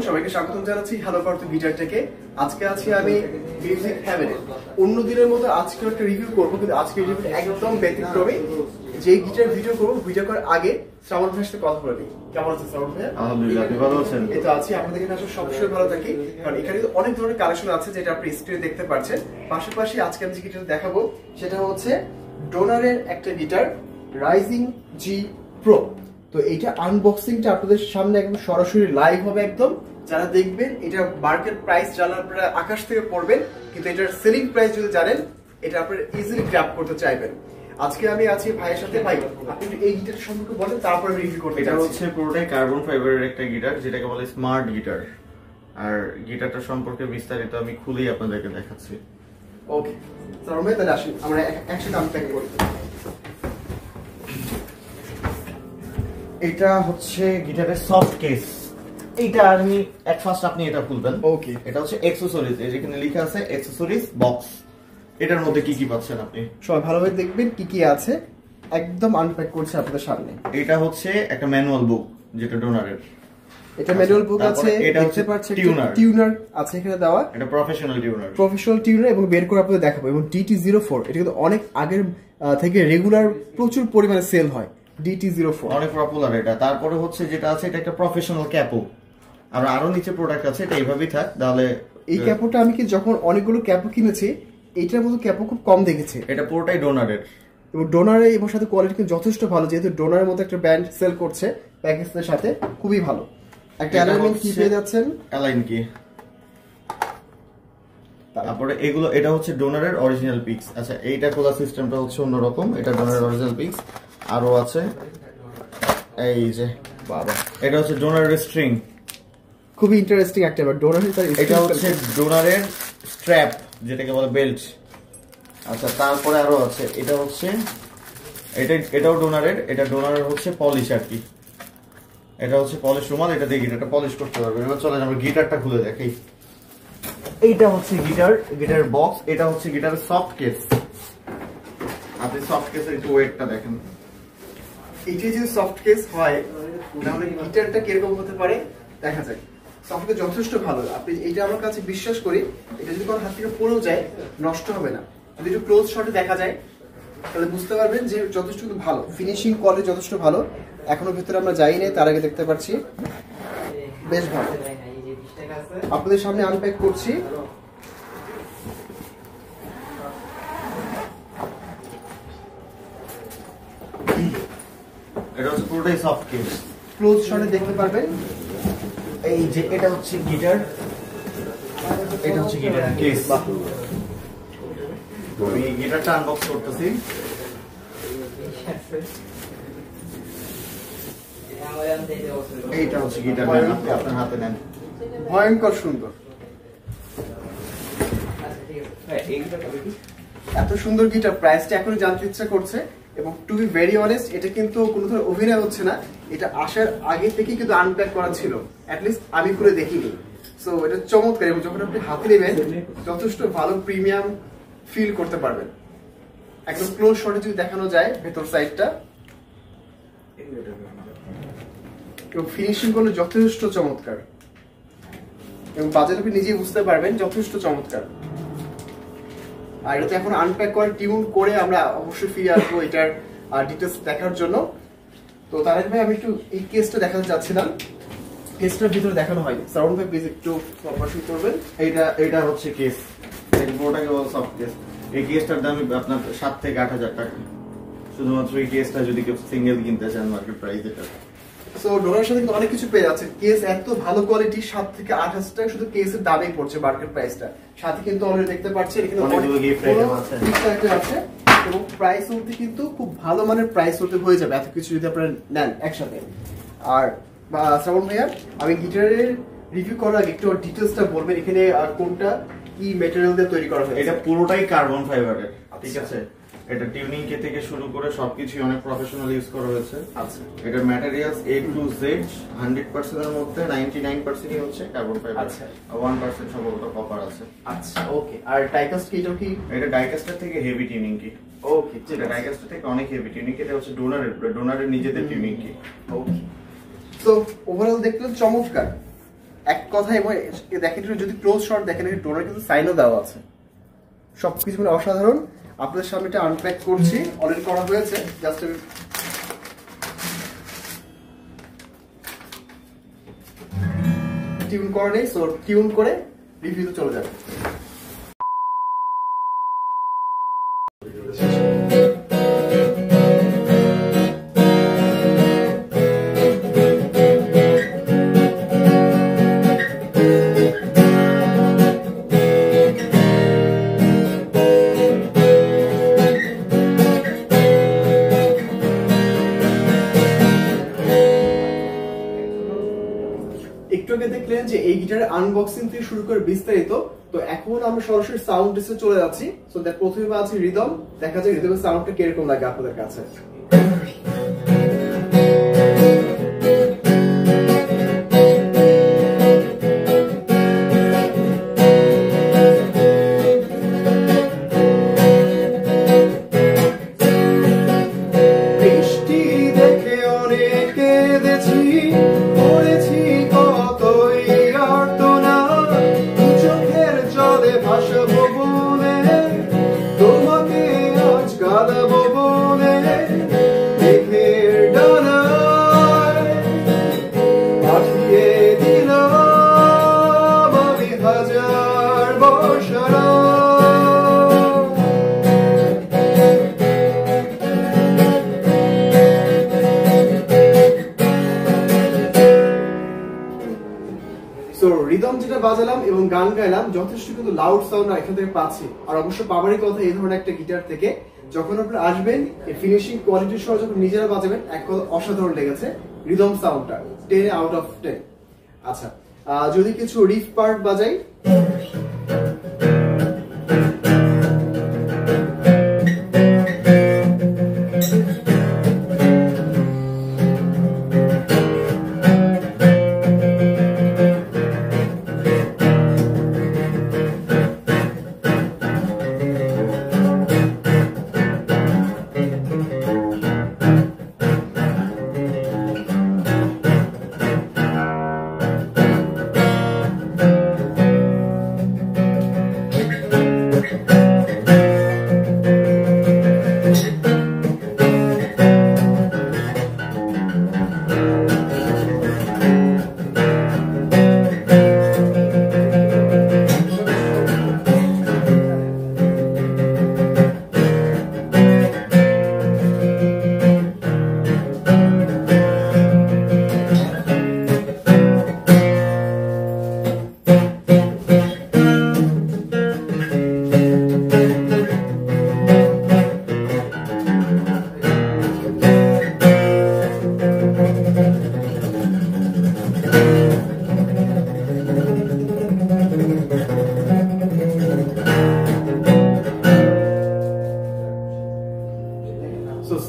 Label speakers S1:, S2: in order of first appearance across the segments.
S1: সবাইকে স্বাগতম জানাচ্ছি হ্যালো পার্থ গিটার থেকে। আজকে আছি আমি মিউজিক হেভেনে। অন্য দিনের মতো আজকে একটা রিভিউ করবো, কিন্তু আজকে রিভিউ একদম ব্যতিক্রমী। যে গিটার ভিডিও করবো, ভিডিও করার আগে শ্রাবণ ভাইয়ের সাথে কথা বলে নিই। কেমন আছেন শ্রাবণ ভাই?
S2: আলহামদুলিল্লাহ, আপনি ভালো আছেন?
S1: এই তো আছি, আপনাদের এখানে আসলে সবসময় ভালো থাকি, কারণ এখানে অনেক ধরনের কালেকশন আছে যেটা আপনি স্ক্রিনে দেখতে পাচ্ছেন। পাশাপাশি আজকে আমি যে গিটার দেখাবো সেটা হচ্ছে ডোনারের একটা গিটার, রাইজিং জি প্রো। তো এইটা আনবক্সিংটা আপনাদের সামনে একদম সরাসরি লাইভ হবে। একদম যারা দেখবেন এটা মার্কেট প্রাইস জানার আপনারা আকাশ থেকে পড়বেন, কিন্তু এটার সেলিং প্রাইস যদি জানেন এটা আপনারা ইজিলি গ্র্যাব করতে চাইবেন। আজকে আমি আছি ভাইয়ের সাথে। ভাই, আপনি এই গিটার সম্পর্কে বলেন, তারপরে রিভিউ করতে।
S2: এটা হচ্ছে পুরোটাই কার্বন ফাইবারের একটা গিটার, যেটাকে বলে স্মার্ট গিটার। আর গিটারটা সম্পর্কে বিস্তারিত আমি খুলেই আপনাদেরকে দেখাচ্ছি।
S1: ওকে স্যার, আমরা তাহলে আসি, আমরা একসাথে আনপ্যাক করি।
S2: এটা হচ্ছে গিটারের সফট কেস। এইটা আমি এট ফার্স্ট আপনি এটা খুলবেন।
S1: ওকে,
S2: এটা হচ্ছে অ্যাকসেসরিজ, যেখানে লেখা আছে অ্যাকসেসরিজ বক্স। এটার মধ্যে কি কি পাচ্ছেন আপনি
S1: সবাই ভালোভাবে দেখবেন কি কি আছে। একদম আনপ্যাক করছে আপনাদের সামনে।
S2: এটা হচ্ছে একটা ম্যানুয়াল বুক, যেটা ডোনারের।
S1: এটা ম্যানুয়াল বুক আছে,
S2: এটা হচ্ছে
S1: টিউনার আছে এখানে দেওয়া।
S2: এটা প্রফেশনাল
S1: টিউনার এবং বের করে আপনাদের দেখাবো। এবং DT04 এটা কিন্তু অনেক আগের থেকে রেগুলার প্রচুর পরিমাণে সেল হয়। DT04
S2: অনেক পপুলার এটা। তারপরে হচ্ছে যেটা আছে, এটা একটা প্রফেশনাল ক্যাপো। আর আরো নিচে প্রোডাক্ট আছে, এটা এইভাবেই থাক। তাহলে
S1: এই ক্যাপোটা আমি কি যখন অনেকগুলো ক্যাপো কিনেছি, এইটার মতো ক্যাপো খুব কম দেখেছি।
S2: এটা পুরোটাই ডোনারের,
S1: এবং ডোনারের এবং সাথে কোয়ালিটি কিন্তু যথেষ্ট ভালো, যেহেতু ডোনারের মতো একটা ব্র্যান্ড সেল করছে প্যাকেজের সাথে, খুবই ভালো। একটা অ্যালাইনমেন্ট কি পেয়ে যাচ্ছেন,
S2: অ্যালাইন কি। তারপরে এগুলো, এটা হচ্ছে ডোনারের অরিজিনাল পিক্স। আচ্ছা, এইটা খোলা সিস্টেমটা হচ্ছে অন্যরকম। এটা ডোনারের অরিজিনাল পিক্স। আরো আছে এই যে, বাবা, এটা হচ্ছে ডোনারের স্ট্রিং।
S1: খুবই ইন্টারেস্টিং একটা ডোনারের।
S2: এটা হচ্ছে ডোনারের স্ট্র্যাপ, যেটাকে বলে বেল্ট। আচ্ছা, তারপরে আরো আছে, এটা হচ্ছে এটাও ডোনারের। এটা ডোনারের হচ্ছে পলিশ আর কি। এটা হচ্ছে পলিশ রুমাল, এটা দিয়ে গিটারটা পলিশ করতে পারবেন। এবার চলেন আমরা গিটারটা খুলে দেখি। এইটা হচ্ছে গিটার বক্স। এটা হচ্ছে গিটারের সফট কেস। আপনি সফট কেসের একটু ওয়েটটা দেখেন।
S1: এটা যদি সফট কেস হয় তাহলে গিটারটা কিরকম হতে পারে দেখা যায়। সফট কেস যথেষ্ট ভালো। আপনি এটা আমার কাছে বিশ্বাস করি, এটা যদি কোনো হাত থেকে পড়েও যায় নষ্ট হবে না। যদি একটু ক্লোজ শটে দেখা যায় তাহলে বুঝতে পারবেন যে যথেষ্ট ভালো ফিনিশিং, কোয়ালিটি যথেষ্ট ভালো। এখনো ভেতরে আমরা যাই নাই, তার আগে দেখতে পাচ্ছি বেশ ভালো। আপনাদের সামনে আনপ্যাক করছি।
S2: এটা হচ্ছে পুরোটাই সফট কেস,
S1: ক্লোজ শটে দেখতে পারবেন।
S2: এই যে এটা হচ্ছে গিটার, এটা হচ্ছে গিটার কেস। আমি গিটারটা আনবক্স করতেছি। এইটা হচ্ছে গিটার, আপনি আপনার হাতে নেন।
S1: ভয়ঙ্কর সুন্দর, এত সুন্দর গিটার। প্রাইসটা এখনই জানতে ইচ্ছা করছে। এবং টু বি ভেরি অনেস্ট, এটা কিন্তু কোনো ধরনের অভিনয় হচ্ছে না। এটা আসার আগে থেকে কিন্তু আনপ্যাক করা ছিল, অ্যাটলিস্ট আমি করে দেখিনি। সো এটা চমৎকার। এবং যখন আপনি হাতে নেবেন যথেষ্ট ভালো প্রিমিয়াম ফিল করতে পারবেন। একদম ক্লোজ শটে যদি দেখানো যায় ভেতর সাইডটা, এবং ফিনিশিং গুলো যথেষ্ট চমৎকার। এবং বাজারে আপনি নিজেই বুঝতে পারবেন যথেষ্ট চমৎকার। আর এটাতে এখন আনপ্যাক করে টিউন করে আমরা অবশ্যই ফিরে আসবো এটার ডিটেলস দেখার জন্য। তো তারেক ভাই, আমি একটু এই কেসটা দেখাতে চাচ্ছিলাম। কেসটার ভিতরে দেখানো হয়। সাউন্ড ভাই প্লিজ একটু অপারেশন করবেন।
S2: এটা হচ্ছে কেস, এই পুরোটাকে বলে সফট কেস। এই কেসটার দাম আপনার 7 থেকে 8,000 টাকা, শুধুমাত্র এই কেসটা যদি কেউ সিঙ্গেল কিনতে চান মার্কেট প্রাইস এটা।
S1: সো ডোনারের সাথে কিন্তু অনেক কিছু পেয়ে যাচ্ছে। কেস এত ভালো কোয়ালিটি, 7 থেকে 8,000 টাকা শুধু কেসের দামেই পড়ছে মার্কেট প্রাইসটা। সাথে কিন্তু অলরেডি দেখতে পাচ্ছেন এখানে
S2: অনেকগুলো গিফট আইটেম
S1: আছে। এবং প্রাইস হতে কিন্তু খুব ভালো মানের প্রাইস হতে হয়ে যাবে এত কিছু যদি আপনারা নেন একসাথে। আর শ্রাবণ ভাইয়া, আমি গিটারের রিভিউ করার আগে একটু ডিটেইলসটা বলবেন, এখানে কোনটা কি ম্যাটেরিয়াল দিয়ে তৈরি করা হয়েছে।
S2: এটা পুরোটাই কার্বন ফাইবারের, ঠিক আছে। এটা টিউনিং কে থেকে শুরু করে সবকিছু অনেক প্রফেশনাল ইউজ করা হয়েছে।
S1: আচ্ছা,
S2: এটার ম্যাটেরিয়ালস A to Z 100% এর মধ্যে 99% ই হচ্ছে কার্বন ফাইবার।
S1: আচ্ছা,
S2: 1% সম্ভবত কপার আছে।
S1: আচ্ছা, ওকে। আর ডাইকাস্ট কি,
S2: এটা ডাইকাস্টার থেকে হেভি টিউনিং কি।
S1: ওকে,
S2: এটা ডাইকাস্টার থেকে অনেক হেভি টিউনিং কি। এটা হচ্ছে ডোনারের নিজেদের টিউনিং কি।
S1: ওকে। সো ওভারঅল দেখলেন চমৎকার। এক কথায় দেখেন যদি ক্লোজ শট দেখেন ডোনার কিন্তু সাইনও দেওয়া আছে, সবকিছু মানে অসাধারণ। আপনাদের সামনে এটা আনপ্যাক করছি, অলরেডি করা হয়েছে, জাস্ট টিউন করা নেই, সো টিউন করে রিভিউতে চলে যাবে। একটু আগে দেখলেন যে এই গিটারের আনবক্সিং থেকে শুরু করে বিস্তারিত, তো এখন আমরা সরাসরি সাউন্ড টেস্টে চলে যাচ্ছি। সো প্রথমে আছে রিদম, দেখা যায় রিদমের সাউন্ডটা কিরকম লাগে আপনাদের কাছে। রিদম যেটা বাজালাম এবং গান গাইলাম যথেষ্ট কিন্তু লাউড সাউন্ড এখান থেকে পাচ্ছি, আর অবশ্য পাওয়ারই কথা এই ধরনের একটা গিটার থেকে। যখন আপনারা আসবেন এই ফিনিশিং কোয়ালিটির সহ যখন নিজেরা বাজাবেন এক কথা অসাধারণ লেগেছে রিদম সাউন্ডটা, 10 আউট অফ 10। আচ্ছা, যদি কিছু রিফ পার্ট বাজাই,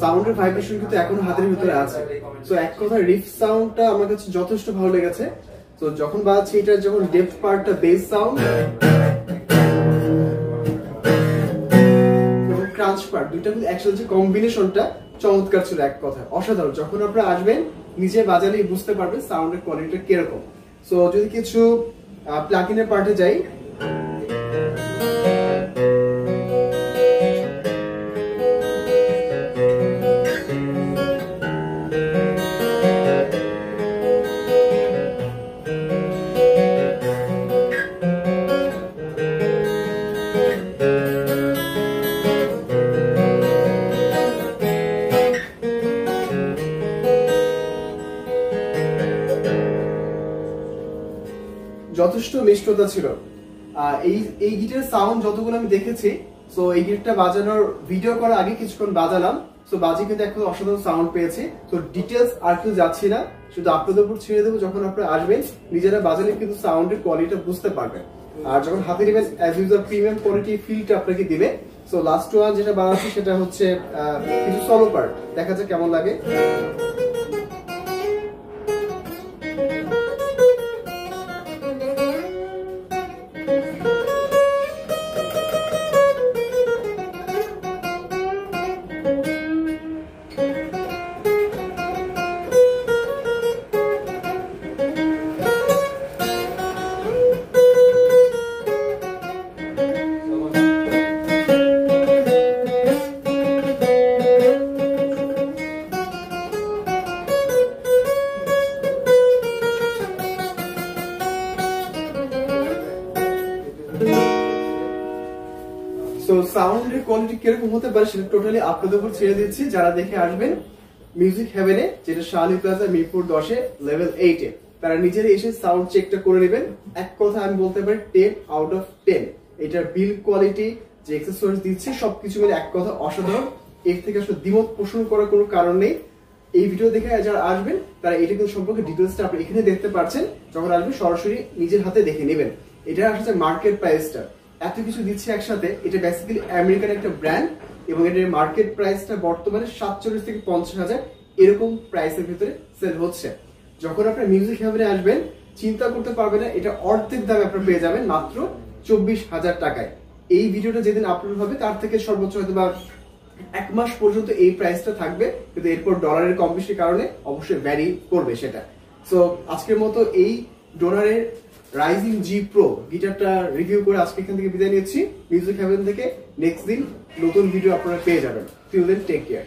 S1: সাউন্ডের ভাইব্রেশন কিন্তু এখনো হাতের ভিতরে আছে। সো এক কথায় রিফ সাউন্ডটা আমার কাছে যথেষ্ট ভালো লেগেছে। তো যখন বাজছে এটা, যখন ডেপথ পার্টটা বেস সাউন্ড এবং ক্রাঞ্চ পার্ট দুইটা কিন্তু একসাথে যে কম্বিনেশনটা চমৎকার ছিল, এক কথায় অসাধারণ। যখন আপনারা আসবেন নিজে বাজালেই বুঝতে পারবেন সাউন্ডের কোয়ালিটিটা কিরকম। সো যদি কিছু প্লাগইনের পার্টে যাই, যথেষ্ট মিষ্টতা ছিল। এই গিটারের সাউন্ড যতগুলো আমি দেখেছি, সো এই গিটারটা বাজানোর ভিডিও করার আগে কিছুক্ষণ বাজালাম, সো বাজি কিন্তু এখন অসাধারণ সাউন্ড পেয়েছি। তো ডিটেলস আর কিছু যাচ্ছি না, শুধু আপনাদের উপর ছেড়ে দেবো। যখন আপনারা আসবেন নিজেরা বাজালে কিন্তু সাউন্ডের কোয়ালিটি বুঝতে পারবেন, আর যখন হাতে নেবেন অ্যাজ ইউজুয়াল প্রিমিয়াম কোয়ালিটি ফিলটা আপনাকে দিবে। সো লাস্ট ওয়ান যেটা বানাচ্ছি সেটা হচ্ছে কিছু সলো পার্ট, দেখা যাক কেমন লাগে। কিরকম হতে পারে সেটা টোটালি আপনাদের উপর ছেড়ে দিচ্ছি। যারা দেখে আসবেন মিউজিক হেভেনে, যেটা শাহালি প্লাজা মিরপুর 10-এ লেভেল 8-এ, তারা নিজেরাই এসে সাউন্ড চেকটা করে নেবেন। এক কথা আমি বলতে পারি 10 আউট অফ 10। এটার বিল কোয়ালিটি, যে অ্যাক্সেসরিজ দিচ্ছে, সবকিছু মিলে এক কথা অসাধারণ। এর থেকে আসলে দ্বিমত পোষণ করার কোনো কারণ নেই। এই ভিডিও দেখে যারা আসবেন তারা এটা কিন্তু সম্পর্কে ডিটেলসটা আপনি এখানে দেখতে পাচ্ছেন। যখন আসবেন সরাসরি নিজের হাতে দেখে নেবেন। এটা আসলে মার্কেট প্রাইসটা এত কিছু দিচ্ছে একসাথে। এটা বেসিক্যালি আমেরিকান একটা ব্র্যান্ড এবং এটার মার্কেট প্রাইসটা বর্তমানে 47 থেকে 50,000 এরকম প্রাইসের ভিতরে সেল হচ্ছে। যখন আপনার মিউজিক হেভেনে আসবেন চিন্তা করতে পারবেন না, এটা অর্ধেক দামে আপনারা পেয়ে যাবেন মাত্র 24,000 টাকায়। এই ভিডিওটা যেদিন আপলোড হবে তার থেকে সর্বোচ্চ হয়তো বা 1 মাস পর্যন্ত এই প্রাইসটা থাকবে, কিন্তু এরপর ডলারের কম বেশির কারণে অবশ্যই ভ্যারি করবে সেটা। সো আজকের মতো এই ডোনারের রাইজিং জি প্রো গিটারটা রিভিউ করে আজকে এখান থেকে বিদায় নিচ্ছি মিউজিক হেভেন থেকে। নেক্সট দিন নতুন ভিডিও আপনারা পেয়ে যাবেন। Till then take care.